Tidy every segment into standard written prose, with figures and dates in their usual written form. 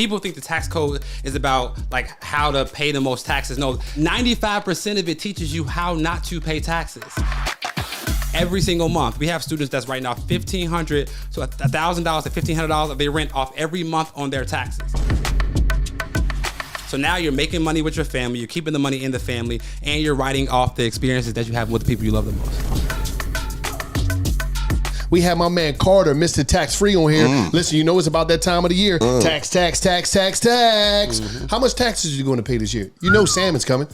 people think the tax code is about like how to pay the most taxes. No, 95% of it teaches you how not to pay taxes. Every single month, we have students that's writing off $1,500 to $1,000 to $1,500 of their rent off every month on their taxes. So now you're making money with your family, you're keeping the money in the family, and you're writing off the experiences that you have with the people you love the most. We have my man Carter, Mr. Tax Free on here. Listen, you know it's about that time of the year. Tax. How much taxes are you going to pay this year? You know Sam is coming.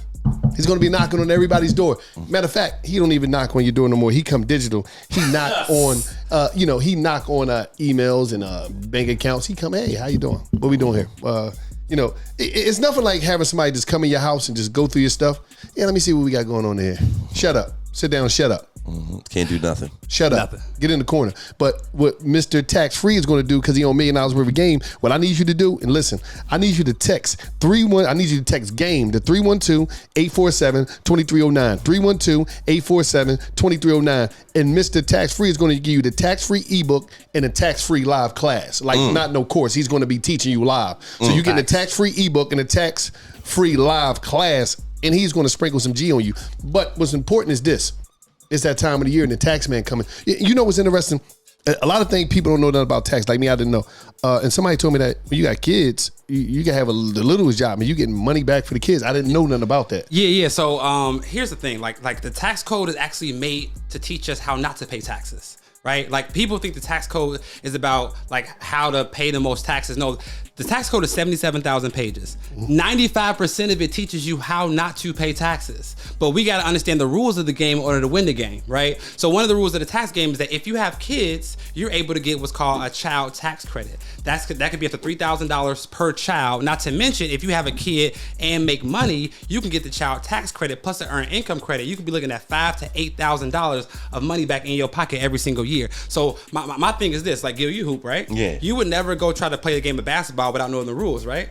He's going to be knocking on everybody's door. Matter of fact, he don't even knock on your door no more. He come digital. He knock on, he knock on emails and bank accounts. He come, hey, how you doing? What we doing here? It's nothing like having somebody just come in your house and just go through your stuff. Yeah, let me see what we got going on here. Shut up. Sit down. Shut up. Can't do nothing. Shut up. Get in the corner. But what Mr. Tax Free is going to do, because he on $1 million worth of game, what I need you to do, and listen, I need you to text I need you to text GAME to 312-847-2309. 312-847-2309. And Mr. Tax Free is going to give you the tax-free ebook and a tax-free live class. Like not no course. He's going to be teaching you live. So you get a tax-free ebook and a tax-free live class, and he's going to sprinkle some G on you. But what's important is this. It's that time of the year and the tax man coming. You know what's interesting? A lot of things people don't know nothing about tax. Like me, I didn't know. And somebody told me that when you got kids, you can have the littlest job and you getting money back for the kids. I didn't know nothing about that. Yeah. So here's the thing. Like the tax code is actually made to teach us how not to pay taxes. Right? Like people think the tax code is about like how to pay the most taxes. No, the tax code is 77,000 pages. 95% of it teaches you how not to pay taxes. But we got to understand the rules of the game in order to win the game, right? So one of the rules of the tax game is that if you have kids, you're able to get what's called a child tax credit. That could be up to $3,000 per child. Not to mention, if you have a kid and make money, you can get the child tax credit plus the earned income credit. You could be looking at $5,000 to $8,000 of money back in your pocket every single year. So my thing is this, like Gil, you hoop, right? Yeah. You would never go try to play a game of basketball without knowing the rules, right?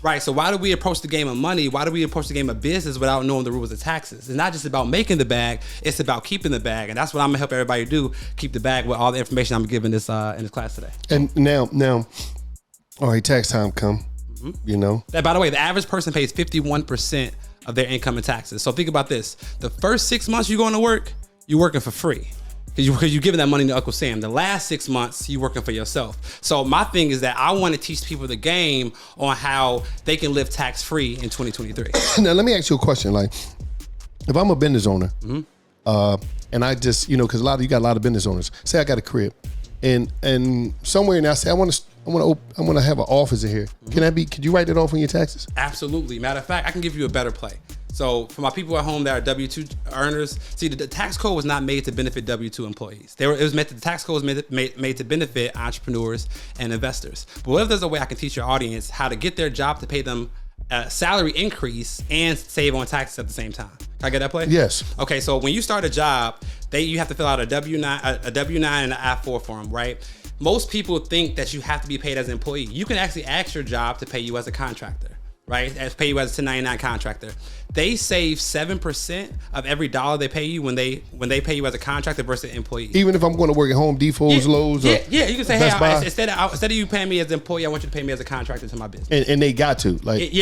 Right. So why do we approach the game of money? Why do we approach the game of business without knowing the rules of taxes? It's not just about making the bag, it's about keeping the bag. And that's what I'm gonna help everybody do, keep the bag with all the information I'm giving this in this class today. And now, all right, tax time come, you know. And by the way, the average person pays 51% of their income in taxes. So think about this. The first 6 months you're going to work, you're working for free. Because you're giving that money to Uncle Sam. The last 6 months, you're working for yourself. So my thing is that I want to teach people the game on how they can live tax-free in 2023. Now, let me ask you a question. Like, if I'm a business owner, and I just, because you got a lot of business owners. Say I got a crib, and somewhere in there I say I want to have an office in here. Could you write that off on your taxes? Absolutely. Matter of fact, I can give you a better play. So for my people at home that are W-2 earners, see, the tax code was not made to benefit W-2 employees. The tax code was made to benefit entrepreneurs and investors. But what if there's a way I can teach your audience how to get their job to pay them a salary increase and save on taxes at the same time? Can I get that play? Yes. Okay, so when you start a job, you have to fill out a W-9 and an I-4 form, right? Most people think that you have to be paid as an employee. You can actually ask your job to pay you as a contractor. Right? Pay you as a 1099 contractor. They save 7% of every dollar they pay you when they pay you as a contractor versus an employee. Even if I'm going to work at Home Depot's, Lowe's, or you can say, hey, instead of you paying me as an employee, I want you to pay me as a contractor to my business. And they got to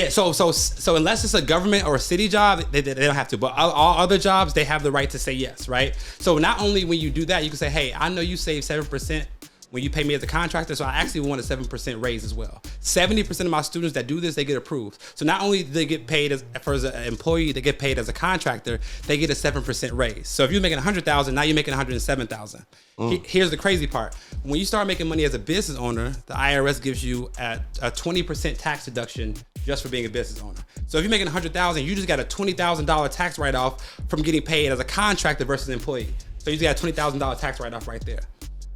So unless it's a government or a city job, they don't have to. But all other jobs, they have the right to say yes, right? So not only when you do that, you can say, hey, I know you save 7% when you pay me as a contractor, so I actually want a 7% raise as well. 70% of my students that do this, they get approved. So not only do they get paid as an employee, they get paid as a contractor, they get a 7% raise. So if you're making $100,000, now you're making $107,000. Here's the crazy part. When you start making money as a business owner, the IRS gives you a 20% tax deduction just for being a business owner. So if you're making $100,000, you just got a $20,000 tax write-off from getting paid as a contractor versus an employee. So you just got a $20,000 tax write-off right there.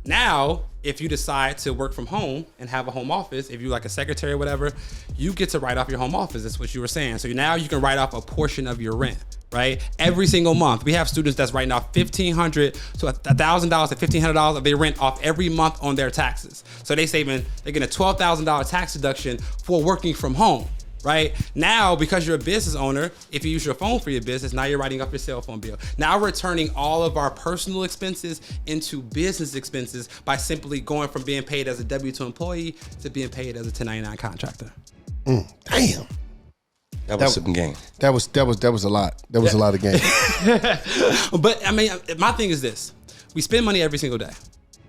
Now, if you decide to work from home and have a home office, if you're like a secretary or whatever, you get to write off your home office. That's what you were saying. So now you can write off a portion of your rent, right? Every single month. We have students that's writing off $1,500 to $1,000 to $1,500 of their rent off every month on their taxes. So they're getting a $12,000 tax deduction for working from home. right? Now, because you're a business owner, if you use your phone for your business, now you're writing off your cell phone bill. Now we're turning all of our personal expenses into business expenses by simply going from being paid as a W-2 employee to being paid as a 1099 contractor. Damn. That was some game. That was a lot. That was a lot of game. But I mean, my thing is this: we spend money every single day,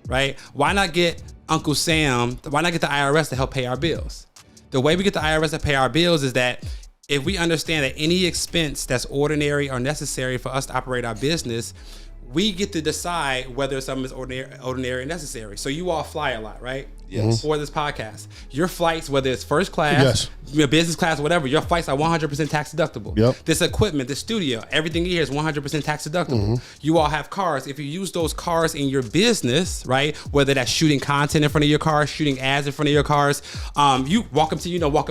right? Why not get Uncle Sam? Why not get the IRS to help pay our bills? The way we get the IRS to pay our bills is that if we understand that any expense that's ordinary or necessary for us to operate our business, we get to decide whether something is ordinary or necessary. So you all fly a lot, right? Yes. For this podcast, your flights, whether it's first class, your business class, whatever, your flights are 100% tax deductible. Yep. This equipment, this studio, everything here is 100% tax deductible. You all have cars. If you use those cars in your business, right, whether that's shooting content in front of your cars, shooting ads in front of your cars, you walk up,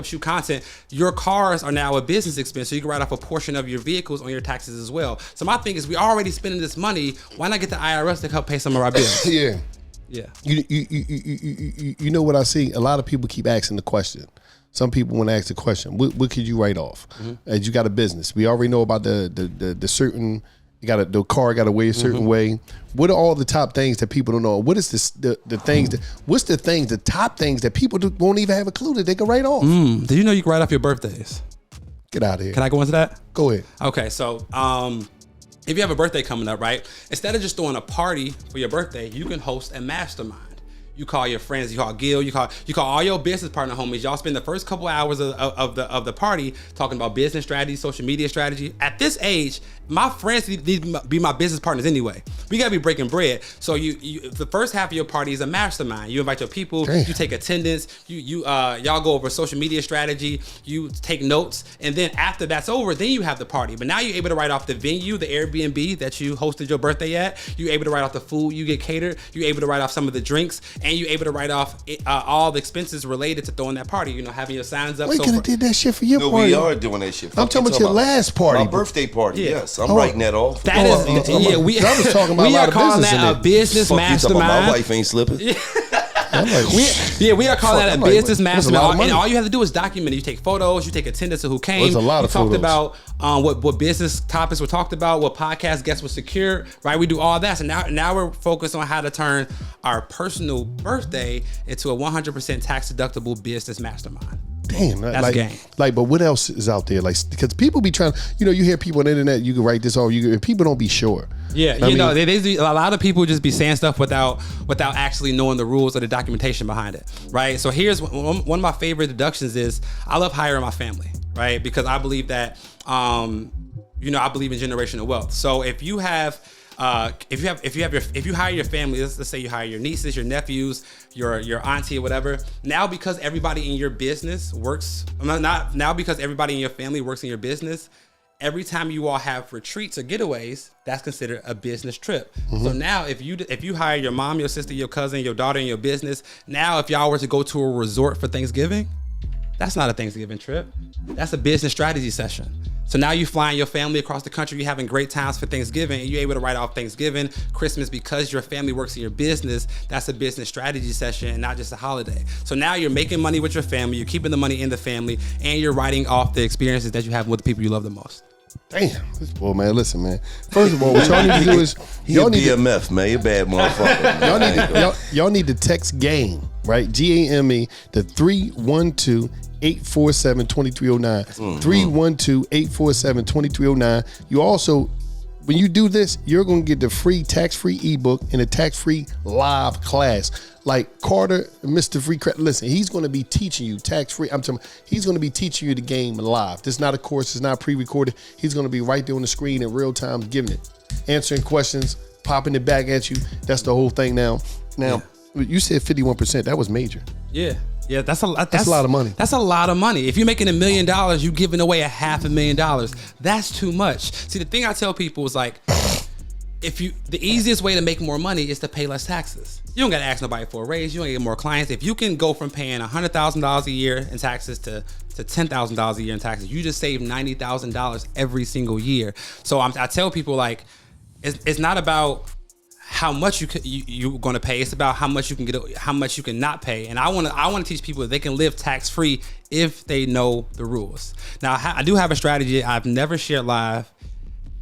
shoot content. Your cars are now a business expense, so you can write off a portion of your vehicles on your taxes as well. So my thing is, we already spending this money. Why not get the IRS to help pay some of our bills? Yeah. Yeah. You know what I see? A lot of people keep asking the question. Some people want to ask the question, what could you write off? As you got a business. We already know about the certain, the car got to weigh a certain way. What are all the top things that people don't know? What is the things the top things that people won't even have a clue that they can write off? Did you know you can write off your birthdays? Get out of here. Can I go into that? Go ahead. Okay, so if you have a birthday coming up, right? Instead of just throwing a party for your birthday, you can host a mastermind. You call your friends, you call Gil, you call all your business partner homies. Y'all spend the first couple hours of the party talking about business strategy, social media strategy. At this age, my friends need to be my business partners anyway. We gotta be breaking bread. So you the first half of your party is a mastermind. You invite your people, you take attendance, y'all go over social media strategy, you take notes, and then after that's over, then you have the party. But now you're able to write off the venue, the Airbnb that you hosted your birthday at. You're able to write off the food you get catered. You're able to write off some of the drinks, and you're able to write off all the expenses related to throwing that party. You know, having your signs up. We could have did that shit for your party. We are doing that shit. I'm talking about your last party. My birthday party. Yeah. Yes, I'm writing that off. That is, I was talking about we a lot are of calling business that a business mastermind. My wife ain't slipping. We are calling that a business mastermind. And all you have to do is document it. You take photos, you take attendance of who came. There's a lot of photos. We talked about what business topics were talked about, what podcast guests were secured, right? We do all that. So now we're focused on how to turn our personal birthday into a 100% tax deductible business mastermind. Damn, that's game. But what else is out there? Like, because people be trying, you hear people on the internet, you can write this off, and people don't be sure. Yeah, a lot of people just be saying stuff without actually knowing the rules or the documentation behind it, right? So here's one of my favorite deductions is I love hiring my family, right? Because I believe that, I believe in generational wealth. So if you have if you hire your family, let's say you hire your nieces, your nephews, your auntie or whatever. Now because everybody in your business works, now because everybody in your family works in your business, every time you all have retreats or getaways, that's considered a business trip. So now if you hire your mom, your sister, your cousin, your daughter in your business, now if y'all were to go to a resort for Thanksgiving, that's not a Thanksgiving trip. That's a business strategy session. So now you flying your family across the country, you're having great times for Thanksgiving, and you're able to write off Thanksgiving, Christmas, because your family works in your business. That's a business strategy session and not just a holiday. So now you're making money with your family, you're keeping the money in the family, and you're writing off the experiences that you have with the people you love the most. Damn, boy, man, listen, man. First of all, what y'all need to do is y'all need BMF, man. You're a bad motherfucker. y'all need to text GAME, right? GAME to 312-847-2309. 312-847-2309. You also, when you do this, you're going to get the free tax-free ebook and a tax-free live class. Like Carter, Mr. Free Credit, listen, he's going to be teaching you tax-free. He's going to be teaching you the game live. This is not a course. It's not pre-recorded. He's going to be right there on the screen in real time, giving it, answering questions, popping it back at you. That's the whole thing now. You said 51%. That was major. Yeah, that's a lot. That's a lot of money. That's a lot of money. If you're making $1 million, you giving away $500,000. That's too much. See, the thing I tell people is like, the easiest way to make more money is to pay less taxes. You don't got to ask nobody for a raise. You don't get more clients. If you can go from paying $100,000 a year in taxes to $10,000 a year in taxes, you just save $90,000 every single year. So I tell people like, it's not about how much you're going to pay. It's about how much you can get, how much you can not pay. And I want to teach people that they can live tax free if they know the rules. Now, I do have a strategy I've never shared live.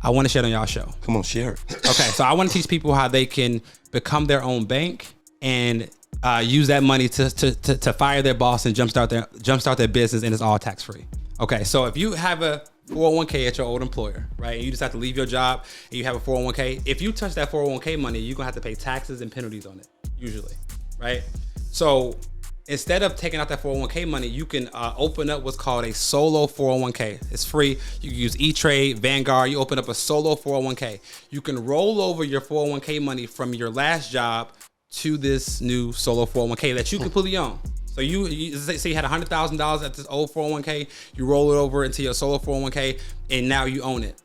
I want to share it on y'all show. Come on, share it. Okay, so I want to teach people how they can become their own bank and use that money to fire their boss and jumpstart their business, and it's all tax free. Okay, so if you have a 401k at your old employer, right? And you just have to leave your job and you have a 401k. If you touch that 401k money, you're gonna have to pay taxes and penalties on it, usually, right? So instead of taking out that 401k money, you can open up what's called a solo 401k. It's free. You can use E-Trade, Vanguard. You open up a solo 401k. You can roll over your 401k money from your last job to this new solo 401k that you completely own. So you say you had $100,000 at this old 401k, you roll it over into your solo 401k, and now you own it.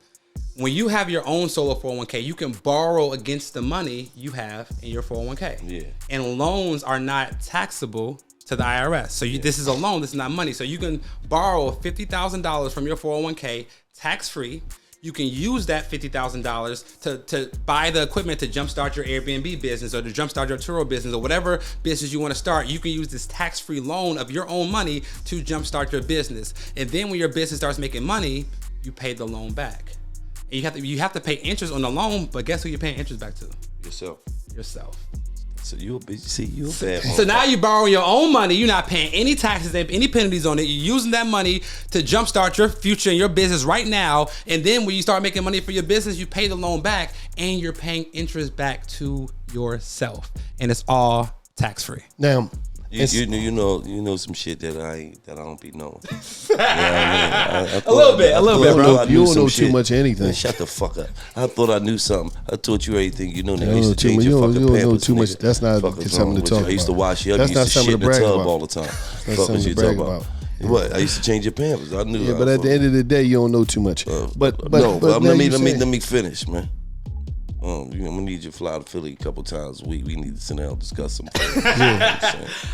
When you have your own solo 401k, you can borrow against the money you have in your 401k. Yeah. And loans are not taxable to the IRS. So this is a loan, this is not money. So you can borrow $50,000 from your 401k tax-free. You can use that $50,000 to buy the equipment to jumpstart your Airbnb business or to jumpstart your Turo business or whatever business you want to start. You can use this tax-free loan of your own money to jumpstart your business. And then when your business starts making money, you pay the loan back. And you have to pay interest on the loan, but guess who you're paying interest back to? Yourself. So you a bad So now you borrow your own money. You're not paying any taxes, any penalties on it. You're using that money to jumpstart your future and your business right now. And then when you start making money for your business, you pay the loan back and you're paying interest back to yourself. And it's all tax free. Now, you know some shit that I don't be knowing. You know what I mean? A little bit, bro. You don't know too much of anything. Man, shut the fuck up. I thought I knew something. I taught you everything. You know, I used to change your fucking you don't know pampers. too much. Nigga. That's not something to talk about. I used to wash you up. That's You not used to something shit to in the brag tub about. all the time. That's Fuck something what to you brag talking about. about. What? I used to change your pampers. I knew. Yeah, but at the end of the day, you don't know too much. But let now me finish, man. We need you to fly to Philly a couple times a week. We need to sit down and discuss some things.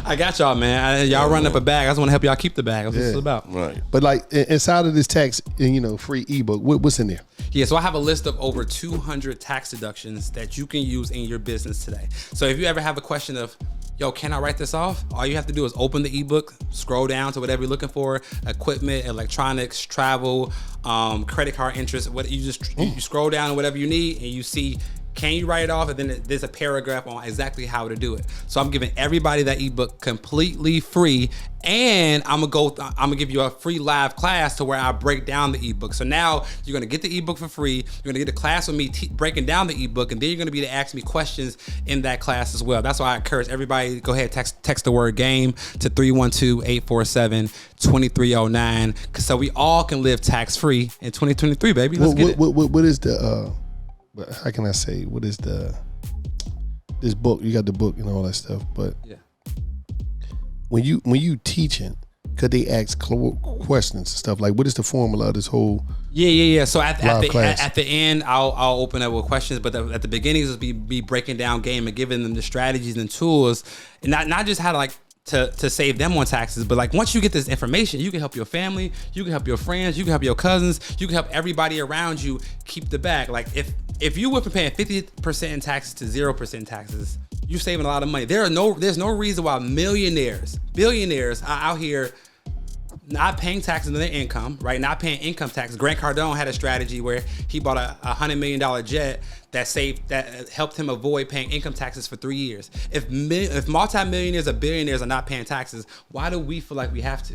I got y'all, man. Y'all running up a bag. I just want to help y'all keep the bag. That's what it's about. Right. But like inside of this tax, free ebook, what's in there? Yeah, so I have a list of over 200 tax deductions that you can use in your business today. So if you ever have a question of, yo, can I write this off? All you have to do is open the ebook, scroll down to whatever you're looking for, equipment, electronics, travel, credit card interest. What you scroll down to whatever you need, and you see, can you write it off? And then there's a paragraph on exactly how to do it. So I'm giving everybody that ebook completely free, and I'm gonna give you a free live class to where I break down the ebook. So now you're gonna get the ebook for free. You're gonna get a class with me breaking down the ebook, and then you're gonna be able to ask me questions in that class as well. That's why I encourage everybody to go ahead and text the word GAME to 312-847-2309, so we all can live tax free in 2023, baby. Let's get it. What is the how can I say, what is this book? You got the book and all that stuff, but yeah. When you teaching, could they ask questions and stuff like, what is the formula of this whole? Yeah. So at the end, I'll open up with questions, but at the beginning, is be breaking down game and giving them the strategies and tools, and not just how to save them on taxes, but like once you get this information, you can help your family, you can help your friends, you can help your cousins, you can help everybody around you keep the bag. Like if you went from paying 50% in taxes to 0% taxes, you're saving a lot of money. There's no reason why billionaires are out here not paying taxes on their income, right? Not paying income taxes. Grant Cardone had a strategy where he bought a $100 million jet that helped him avoid paying income taxes for 3 years. If multimillionaires or billionaires are not paying taxes, why do we feel like we have to?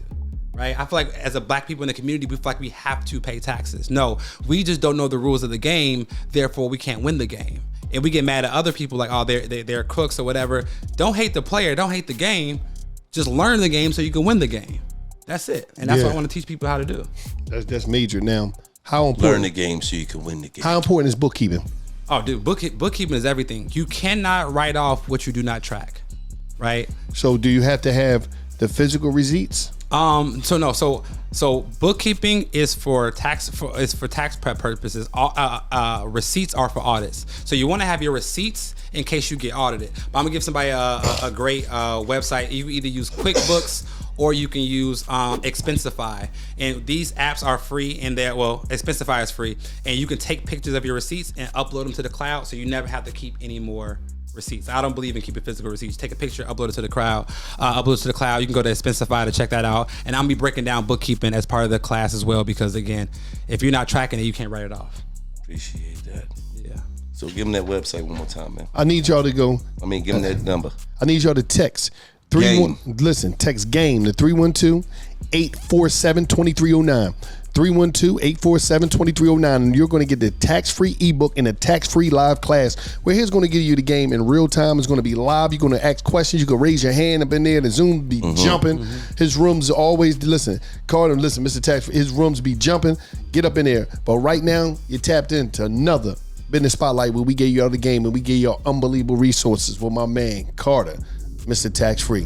Right? I feel like as a black people in the community, we feel like we have to pay taxes. No, we just don't know the rules of the game. Therefore, we can't win the game. And we get mad at other people like, oh, they're crooks or whatever. Don't hate the player. Don't hate the game. Just learn the game so you can win the game. That's it. And that's what I want to teach people how to do. That's major. Now, how important? Learn the game so you can win the game. How important is bookkeeping? Oh, dude, bookkeeping is everything. You cannot write off what you do not track, right? So do you have to have the physical receipts? So bookkeeping is for tax prep purposes. Receipts are for audits. So you want to have your receipts in case you get audited. But I'm gonna give somebody a great website. You either use QuickBooks or you can use Expensify. And these apps are free, and Expensify is free, and you can take pictures of your receipts and upload them to the cloud, so you never have to keep any more receipts. I don't believe in keeping physical receipts. Take a picture, upload it to the cloud. You can go to Expensify to check that out. And I'll be breaking down bookkeeping as part of the class as well, because again, if you're not tracking it, you can't write it off. Appreciate that. Yeah. So give them that website one more time, man. I need y'all to go. Give them that number. I need y'all to text text GAME to 312-847-2309. 312-847-2309, and you're going to get the tax-free ebook and a tax-free live class where he's going to give you the game in real time. It's going to be live. You're going to ask questions. You can raise your hand up in there. The Zoom be jumping. His rooms always, Carter, Mr. Tax, his rooms be jumping. Get up in there. But right now, you're tapped into another Business Spotlight where we gave you all the game and we gave you all unbelievable resources with my man, Carter, Mr. Tax Free.